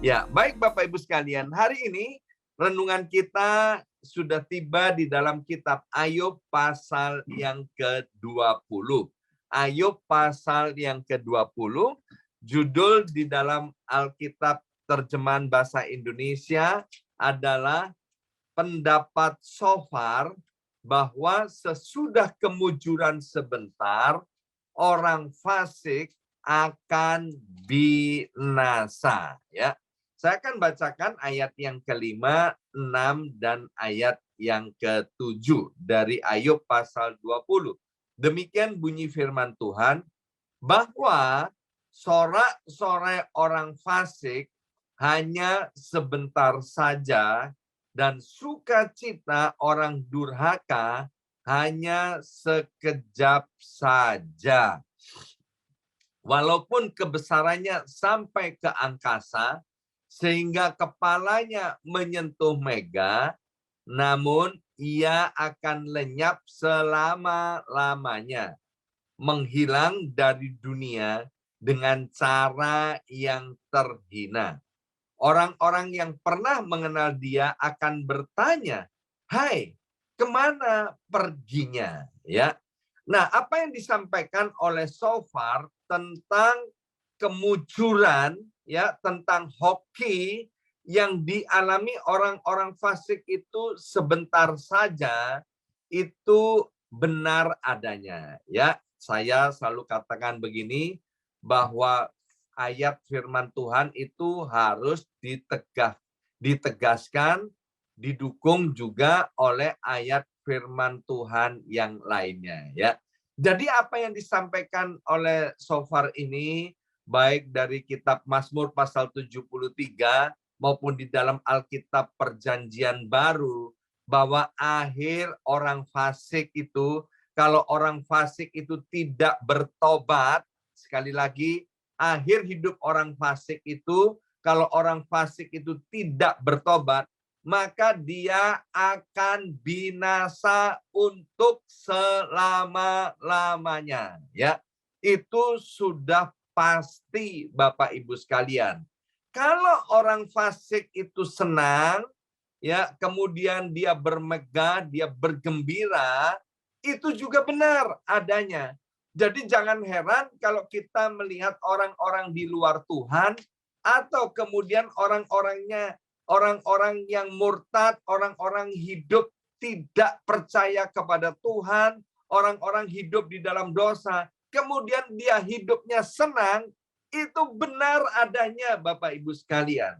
Ya, baik Bapak Ibu sekalian, hari ini renungan kita sudah tiba di dalam kitab Ayub pasal yang ke-20. Ayub pasal yang ke-20, judul di dalam Alkitab terjemahan bahasa Indonesia adalah pendapat Shofar bahwa sesudah kemujuran sebentar, orang fasik akan binasa. Ya, saya akan bacakan ayat yang kelima, 6, dan ayat yang ke-7 dari Ayub pasal 20. Demikian bunyi firman Tuhan, bahwa sorak-sorai orang fasik hanya sebentar saja, dan sukacita orang durhaka hanya sekejap saja. Walaupun kebesarannya sampai ke angkasa, sehingga kepalanya menyentuh mega, namun ia akan lenyap selama-lamanya, menghilang dari dunia dengan cara yang terhina. Orang-orang yang pernah mengenal dia akan bertanya, "Hai, kemana perginya?" Ya. Nah, apa yang disampaikan oleh Shofar tentang kemujuran, ya, tentang hoki yang dialami orang-orang fasik itu sebentar saja, itu benar adanya. Ya, saya selalu katakan begini, bahwa ayat firman Tuhan itu harus ditegaskan, didukung juga oleh ayat firman Tuhan yang lainnya, ya. Jadi apa yang disampaikan oleh Shofar ini, baik dari kitab Mazmur pasal 73 maupun di dalam Alkitab Perjanjian Baru, bahwa akhir orang fasik itu, kalau orang fasik itu tidak bertobat, sekali lagi, akhir hidup orang fasik itu, kalau orang fasik itu tidak bertobat, maka dia akan binasa untuk selama-lamanya. Ya, itu sudah pasti Bapak Ibu sekalian. Kalau orang fasik itu senang, ya, kemudian dia bermegah, dia bergembira, itu juga benar adanya. Jadi jangan heran kalau kita melihat orang-orang di luar Tuhan, atau kemudian orang-orang yang murtad, orang-orang hidup tidak percaya kepada Tuhan, orang-orang hidup di dalam dosa, kemudian dia hidupnya senang, itu benar adanya Bapak Ibu sekalian.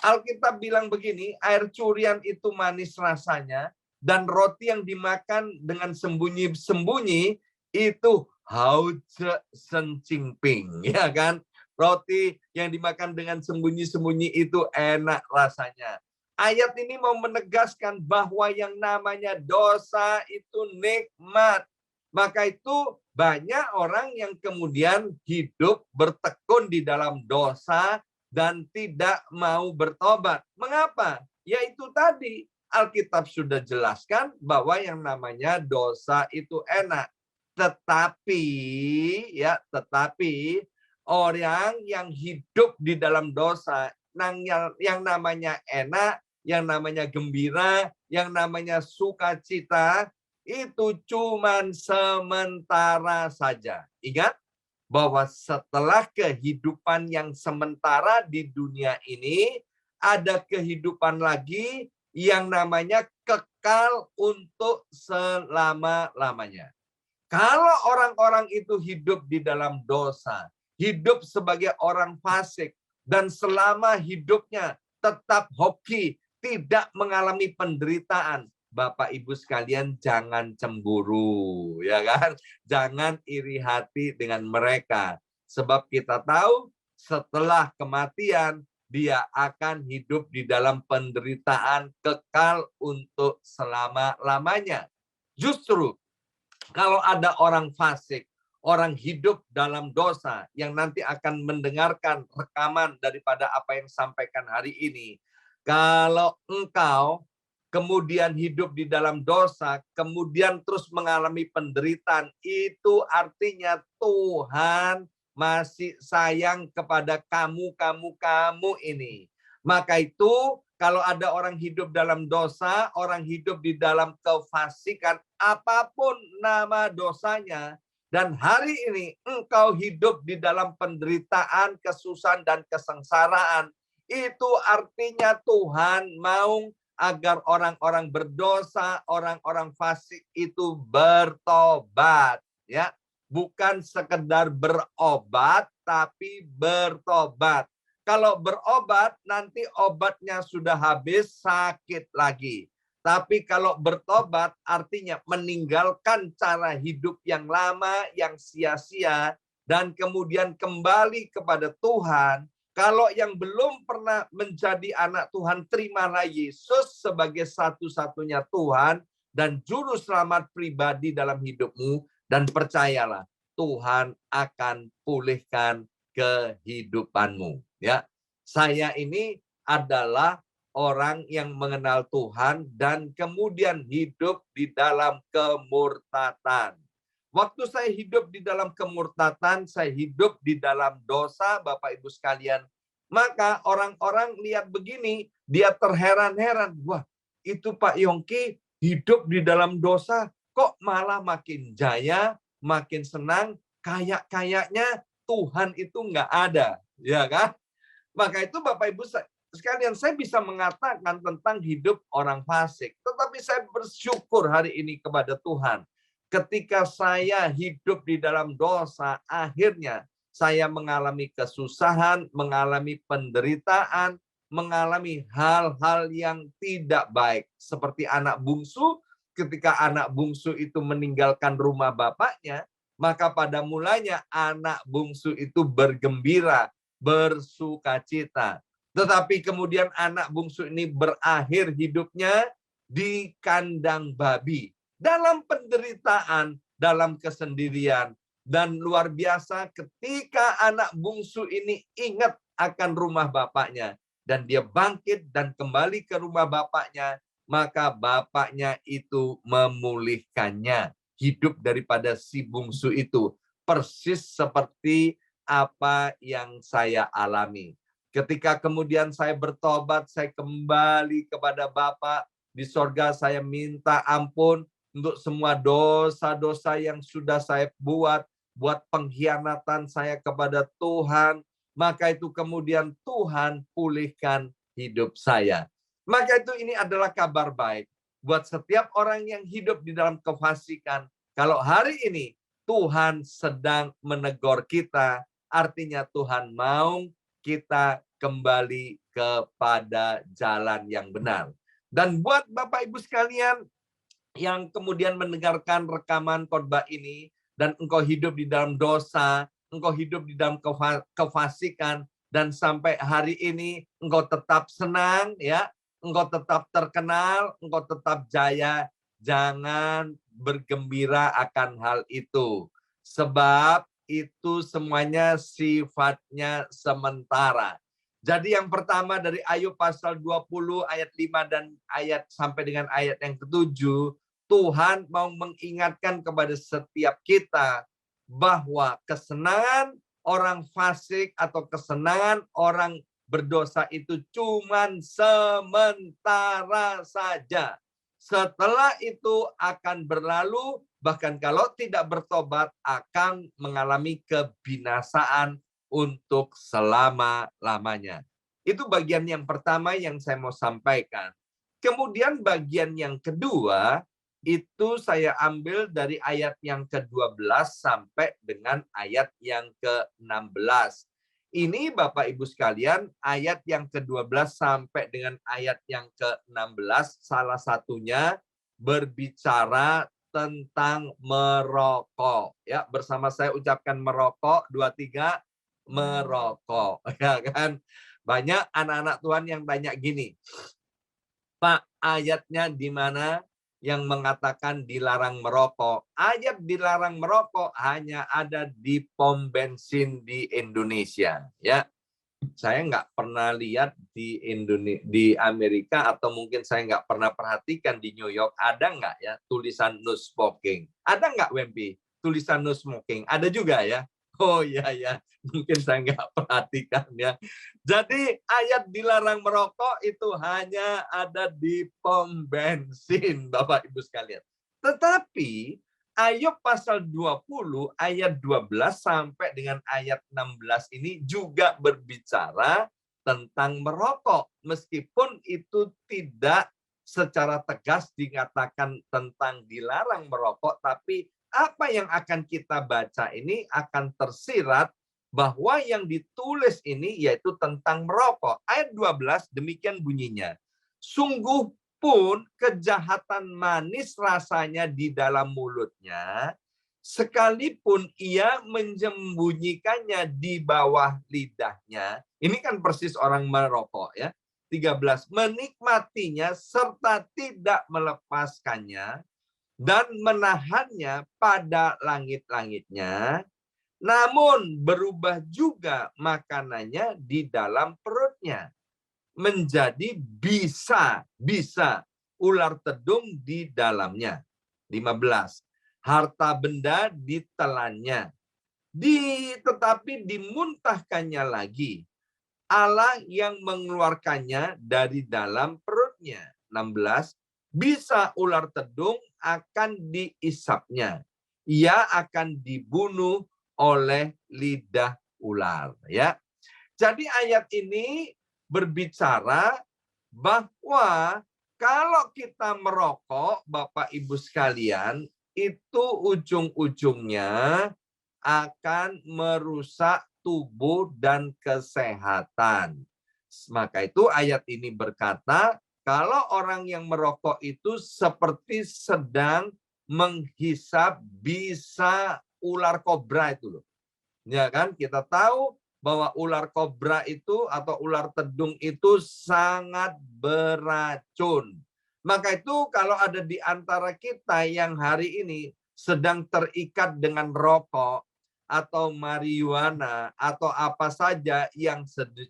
Alkitab bilang begini, air curian itu manis rasanya, dan roti yang dimakan dengan sembunyi-sembunyi itu hauce sencingping, ya kan? Roti yang dimakan dengan sembunyi-sembunyi itu enak rasanya. Ayat ini mau menegaskan bahwa yang namanya dosa itu nikmat. Maka itu banyak orang yang kemudian hidup bertekun di dalam dosa dan tidak mau bertobat. Mengapa? Yaitu tadi, Alkitab sudah jelaskan bahwa yang namanya dosa itu enak. Tetapi orang yang hidup di dalam dosa, yang namanya enak, yang namanya gembira, yang namanya sukacita, itu cuman sementara saja. Ingat bahwa setelah kehidupan yang sementara di dunia ini, ada kehidupan lagi yang namanya kekal untuk selama-lamanya. Kalau orang-orang itu hidup di dalam dosa, hidup sebagai orang fasik, dan selama hidupnya tetap hoki, tidak mengalami penderitaan, Bapak Ibu sekalian jangan cemburu, ya kan? Jangan iri hati dengan mereka. Sebab kita tahu setelah kematian, dia akan hidup di dalam penderitaan kekal untuk selama-lamanya. Justru kalau ada orang fasik, orang hidup dalam dosa yang nanti akan mendengarkan rekaman daripada apa yang sampaikan hari ini. Kalau engkau kemudian hidup di dalam dosa, kemudian terus mengalami penderitaan, itu artinya Tuhan masih sayang kepada kamu ini. Maka itu kalau ada orang hidup dalam dosa, orang hidup di dalam kefasikan, apapun nama dosanya, dan hari ini engkau hidup di dalam penderitaan, kesusahan, dan kesengsaraan, itu artinya Tuhan mau agar orang-orang berdosa, orang-orang fasik itu bertobat, ya. Bukan sekedar berobat, tapi bertobat. Kalau berobat, nanti obatnya sudah habis, sakit lagi. Tapi kalau bertobat, artinya meninggalkan cara hidup yang lama, yang sia-sia, dan kemudian kembali kepada Tuhan. Kalau yang belum pernah menjadi anak Tuhan, terimalah Yesus sebagai satu-satunya Tuhan dan juru selamat pribadi dalam hidupmu. Dan percayalah, Tuhan akan pulihkan kehidupanmu. Ya, saya ini adalah orang yang mengenal Tuhan dan kemudian hidup di dalam kemurtatan. Waktu saya hidup di dalam kemurtatan, saya hidup di dalam dosa, Bapak Ibu sekalian. Maka orang-orang lihat begini, dia terheran-heran. Wah, itu Pak Yongki hidup di dalam dosa, kok malah makin jaya, makin senang, kayaknya Tuhan itu nggak ada. Ya kan? Maka itu Bapak Ibu sekalian, saya bisa mengatakan tentang hidup orang fasik. Tetapi saya bersyukur hari ini kepada Tuhan. Ketika saya hidup di dalam dosa, akhirnya saya mengalami kesusahan, mengalami penderitaan, mengalami hal-hal yang tidak baik. Seperti anak bungsu, ketika anak bungsu itu meninggalkan rumah bapaknya, maka pada mulanya anak bungsu itu bergembira, bersukacita. Tetapi kemudian anak bungsu ini berakhir hidupnya di kandang babi. Dalam penderitaan, dalam kesendirian. Dan luar biasa ketika anak bungsu ini ingat akan rumah bapaknya. Dan dia bangkit dan kembali ke rumah bapaknya. Maka bapaknya itu memulihkannya. Hidup daripada si bungsu itu. Persis seperti apa yang saya alami. Ketika kemudian saya bertobat, saya kembali kepada Bapa di sorga, saya minta ampun untuk semua dosa-dosa yang sudah saya buat pengkhianatan saya kepada Tuhan. Maka itu kemudian Tuhan pulihkan hidup saya. Maka itu ini adalah kabar baik buat setiap orang yang hidup di dalam kefasikan. Kalau hari ini Tuhan sedang menegur kita, artinya Tuhan mau kita kembali kepada jalan yang benar. Dan buat Bapak Ibu sekalian yang kemudian mendengarkan rekaman khotbah ini, dan engkau hidup di dalam dosa, engkau hidup di dalam kefasikan, dan sampai hari ini engkau tetap senang, ya, engkau tetap terkenal, engkau tetap jaya, jangan bergembira akan hal itu. Sebab itu semuanya sifatnya sementara. Jadi yang pertama dari Ayub pasal 20 ayat 5 dan ayat sampai dengan ayat yang ke-7, Tuhan mau mengingatkan kepada setiap kita bahwa kesenangan orang fasik atau kesenangan orang berdosa itu cuman sementara saja. Setelah itu akan berlalu, bahkan kalau tidak bertobat akan mengalami kebinasaan untuk selama-lamanya. Itu bagian yang pertama yang saya mau sampaikan. Kemudian bagian yang kedua, itu saya ambil dari ayat yang ke-12 sampai dengan ayat yang ke-16. Ini Bapak Ibu sekalian, ayat yang ke-12 sampai dengan ayat yang ke-16, salah satunya berbicara tentang merokok. Ya, bersama saya ucapkan merokok, 2, 3, merokok. Ya kan? Banyak anak-anak Tuhan yang tanya gini, Pak, ayatnya di mana yang mengatakan dilarang merokok? Ayat dilarang merokok hanya ada di pom bensin di Indonesia. Ya, saya nggak pernah lihat di di Amerika, atau mungkin saya nggak pernah perhatikan di New York, ada nggak ya tulisan no smoking? Ada nggak, Wempi? Tulisan no smoking? Ada juga ya. Oh iya ya, mungkin saya nggak perhatikan ya. Jadi ayat dilarang merokok itu hanya ada di pom bensin, Bapak Ibu sekalian. Tetapi Ayub pasal 20 ayat 12 sampai dengan ayat 16 ini juga berbicara tentang merokok. Meskipun itu tidak secara tegas dikatakan tentang dilarang merokok, tapi apa yang akan kita baca ini akan tersirat bahwa yang ditulis ini yaitu tentang merokok. Ayat 12 demikian bunyinya. Sungguh pun kejahatan manis rasanya di dalam mulutnya, sekalipun ia menyembunyikannya di bawah lidahnya. Ini kan persis orang merokok ya. 13, menikmatinya serta tidak melepaskannya dan menahannya pada langit-langitnya, namun berubah juga makanannya di dalam perutnya menjadi bisa ular tedung di dalamnya. 15, harta benda ditelannya, tetapi dimuntahkannya lagi. Allah yang mengeluarkannya dari dalam perutnya. 16, bisa ular tedung akan diisapnya. Ia akan dibunuh oleh lidah ular. Ya. Jadi ayat ini berbicara bahwa kalau kita merokok, Bapak Ibu sekalian, itu ujung-ujungnya akan merusak tubuh dan kesehatan. Maka itu ayat ini berkata, kalau orang yang merokok itu seperti sedang menghisap bisa ular kobra itu loh. Ya kan, kita tahu bahwa ular kobra itu atau ular tedung itu sangat beracun. Maka itu kalau ada di antara kita yang hari ini sedang terikat dengan rokok atau marijuana atau apa saja yang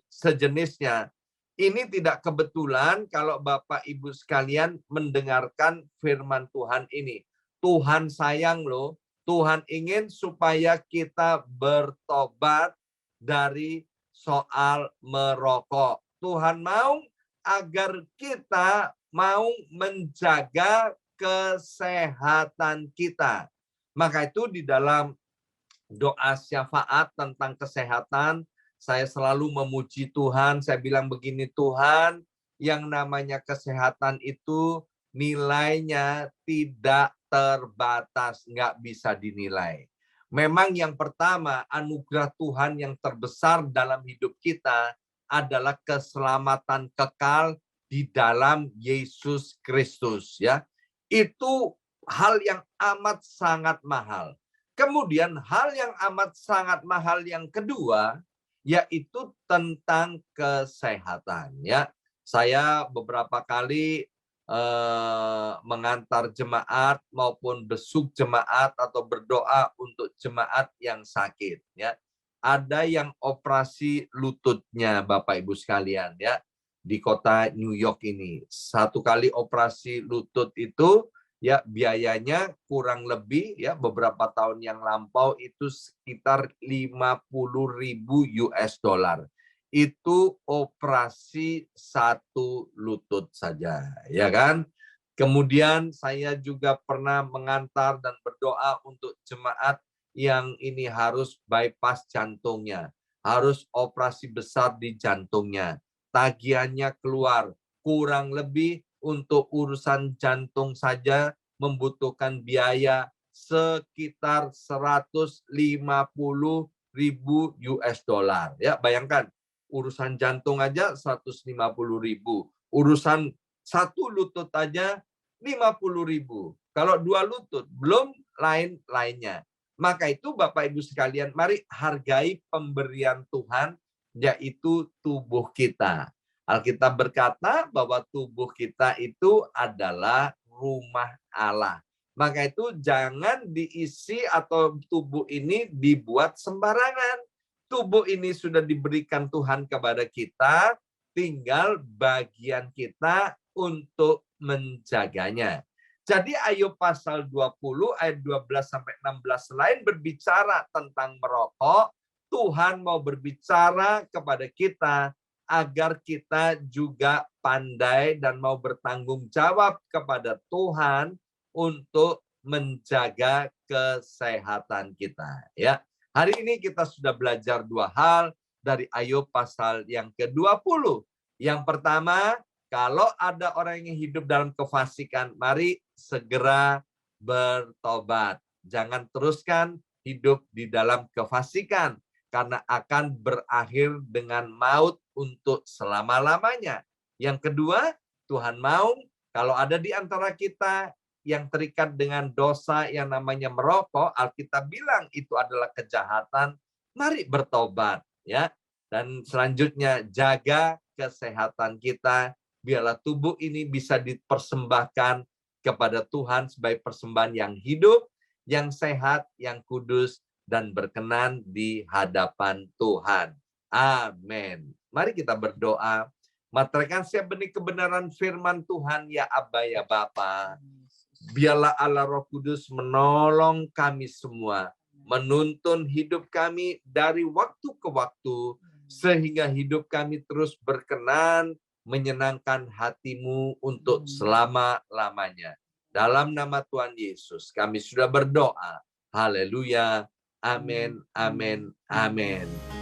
sejenisnya, ini tidak kebetulan kalau Bapak Ibu sekalian mendengarkan firman Tuhan ini. Tuhan sayang loh, Tuhan ingin supaya kita bertobat dari soal merokok. Tuhan mau agar kita mau menjaga kesehatan kita. Maka itu di dalam doa syafaat tentang kesehatan, saya selalu memuji Tuhan. Saya bilang begini, Tuhan, yang namanya kesehatan itu nilainya tidak terbatas, nggak bisa dinilai. Memang yang pertama, anugerah Tuhan yang terbesar dalam hidup kita adalah keselamatan kekal di dalam Yesus Kristus. Ya, itu hal yang amat sangat mahal. Kemudian hal yang amat sangat mahal yang kedua, yaitu tentang kesehatan. Ya, saya beberapa kali mengantar jemaat maupun besuk jemaat atau berdoa untuk jemaat yang sakit. Ya, ada yang operasi lututnya, Bapak Ibu sekalian. Ya, di kota New York ini, satu kali operasi lutut itu ya biayanya kurang lebih ya beberapa tahun yang lampau itu sekitar 50.000 US dollar. Itu operasi satu lutut saja, ya kan? Kemudian saya juga pernah mengantar dan berdoa untuk jemaat yang ini harus bypass jantungnya, harus operasi besar di jantungnya. Tagihannya keluar kurang lebih untuk urusan jantung saja membutuhkan biaya sekitar 150.000 US dollar. Ya, bayangkan urusan jantung aja 150.000, urusan satu lutut aja 50.000. Kalau dua lutut belum lain-lainnya. Maka itu Bapak Ibu sekalian, mari hargai pemberian Tuhan yaitu tubuh kita. Alkitab berkata bahwa tubuh kita itu adalah rumah Allah. Maka itu jangan diisi atau tubuh ini dibuat sembarangan. Tubuh ini sudah diberikan Tuhan kepada kita, tinggal bagian kita untuk menjaganya. Jadi Ayub pasal 20 ayat 12 sampai 16 selain berbicara tentang merokok, Tuhan mau berbicara kepada kita agar kita juga pandai dan mau bertanggung jawab kepada Tuhan untuk menjaga kesehatan kita, ya. Hari ini kita sudah belajar dua hal dari Ayub pasal yang ke-20. Yang pertama, kalau ada orang yang hidup dalam kefasikan, mari segera bertobat. Jangan teruskan hidup di dalam kefasikan, karena akan berakhir dengan maut untuk selama-lamanya. Yang kedua, Tuhan mau kalau ada di antara kita yang terikat dengan dosa yang namanya merokok, Alkitab bilang itu adalah kejahatan, mari bertobat, ya. Dan selanjutnya, jaga kesehatan kita, biarlah tubuh ini bisa dipersembahkan kepada Tuhan sebagai persembahan yang hidup, yang sehat, yang kudus, dan berkenan di hadapan Tuhan. Amin. Mari kita berdoa. Materaikan siap benih kebenaran firman Tuhan, ya Aba, ya Bapa. Biarlah Allah Roh Kudus menolong kami semua, menuntun hidup kami dari waktu ke waktu, sehingga hidup kami terus berkenan, menyenangkan hati-Mu untuk selama-lamanya. Dalam nama Tuhan Yesus, kami sudah berdoa. Haleluya. Amin, amin, amin.